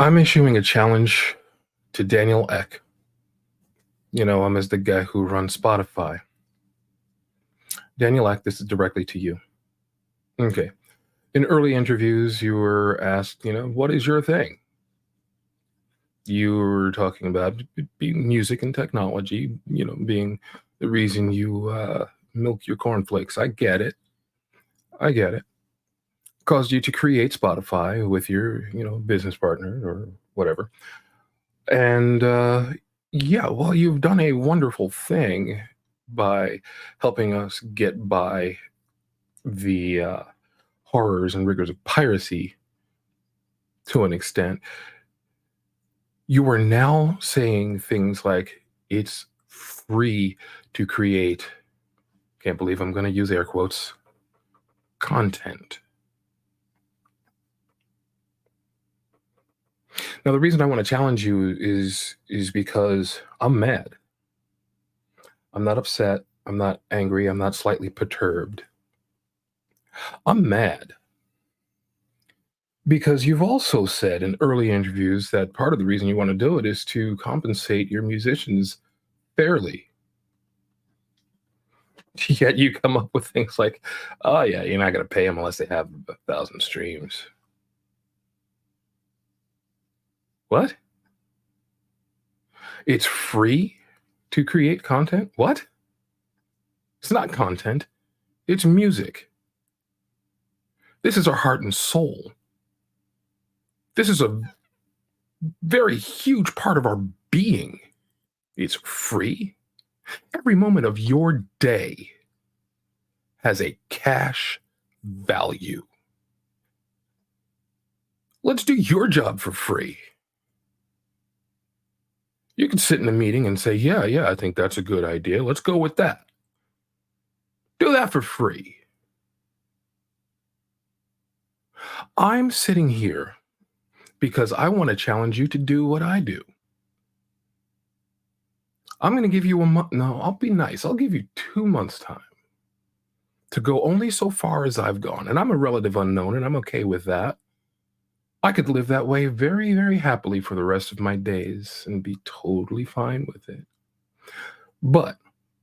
I'm issuing a challenge to Daniel Ek. You know him as the guy who runs Spotify. Daniel Ek, this is directly to you. Okay. In early interviews, you were asked, what is your thing? You were talking about being music and technology, being the reason you milk your cornflakes. I get it. I get it. Caused you to create Spotify with your, business partner or whatever. And yeah, well, you've done a wonderful thing by helping us get by the horrors and rigors of piracy to an extent. You are now saying things like it's free to create, can't believe I'm going to use air quotes, content. Now, the reason I want to challenge you is because I'm mad. I'm not upset. I'm not angry. I'm not slightly perturbed. I'm mad because you've also said in early interviews that part of the reason you want to do it is to compensate your musicians fairly. Yet you come up with things like, oh, yeah, you're not going to pay them unless they have 1,000 streams. What? It's free to create content? What? It's not content, it's music. This is our heart and soul. This is a very huge part of our being. It's free. Every moment of your day has a cash value. Let's do your job for free. You can sit in a meeting and say, yeah, I think that's a good idea. Let's go with that. Do that for free. I'm sitting here because I want to challenge you to do what I do. I'm going to give you a month. No, I'll be nice. I'll give you 2 months' time to go only so far as I've gone. And I'm a relative unknown, and I'm okay with that. I could live that way very, very happily for the rest of my days and be totally fine with it. But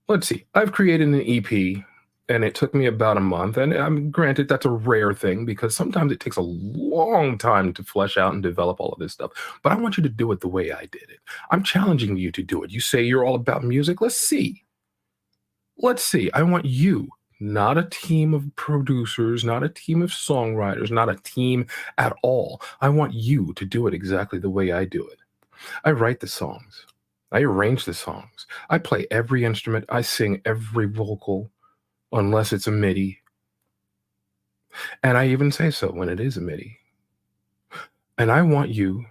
let's see. I've created an EP, and it took me about a month. And granted, that's a rare thing because sometimes it takes a long time to flesh out and develop all of this stuff. But I want you to do it the way I did it. I'm challenging you to do it. You say you're all about music. Let's see. Let's see. I want you, not a team of producers, not a team of songwriters, not a team at all. I want you to do it exactly the way I do it. I write the songs. I arrange the songs. I play every instrument. I sing every vocal, unless it's a MIDI. And I even say so when it is a MIDI. And I want you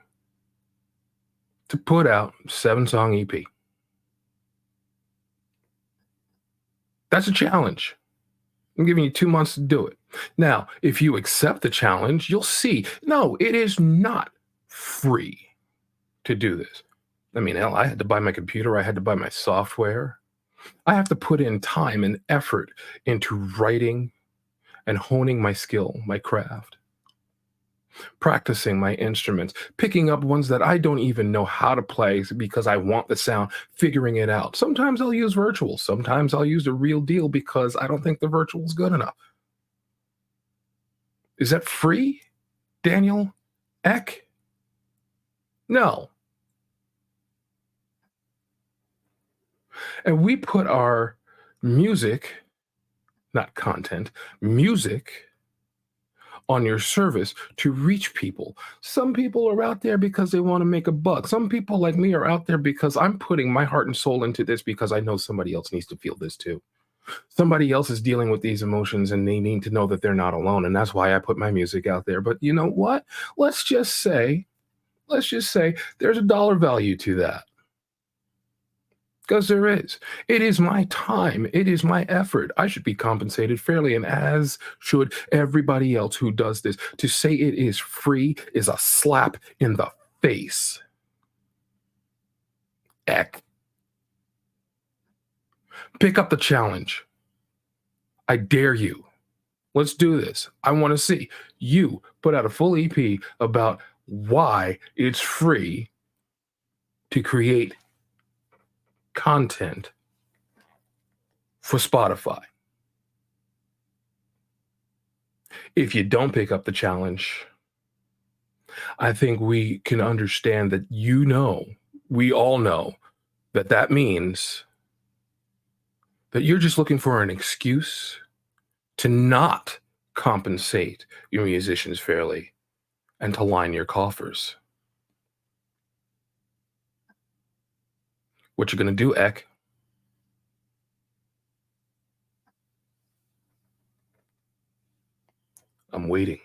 to put out 7-song EP. That's a challenge. I'm giving you 2 months to do it. Now, if you accept the challenge, you'll see, no, it is not free to do this. I mean, hell, I had to buy my computer. I had to buy my software. I have to put in time and effort into writing and honing my skill, my craft, practicing my instruments, picking up ones that I don't even know how to play because I want the sound, figuring it out. Sometimes I'll use virtual. Sometimes I'll use the real deal because I don't think the virtual is good enough. Is that free, Daniel Ek? No. And we put our music, not content, music on your service to reach people. Some people are out there because they want to make a buck. Some people like me are out there because I'm putting my heart and soul into this because I know somebody else needs to feel this too. Somebody else is dealing with these emotions and they need to know that they're not alone. And that's why I put my music out there. But you know what? Let's just say there's a dollar value to that. Because there is. It is my time. It is my effort. I should be compensated fairly, and as should everybody else who does this. To say it is free is a slap in the face. Ek. Pick up the challenge. I dare you. Let's do this. I want to see you put out a full EP about why it's free to create content for Spotify. If you don't pick up the challenge, I think we can understand that we all know that that means that you're just looking for an excuse to not compensate your musicians fairly and to line your coffers. What you gonna do, Eck? I'm waiting.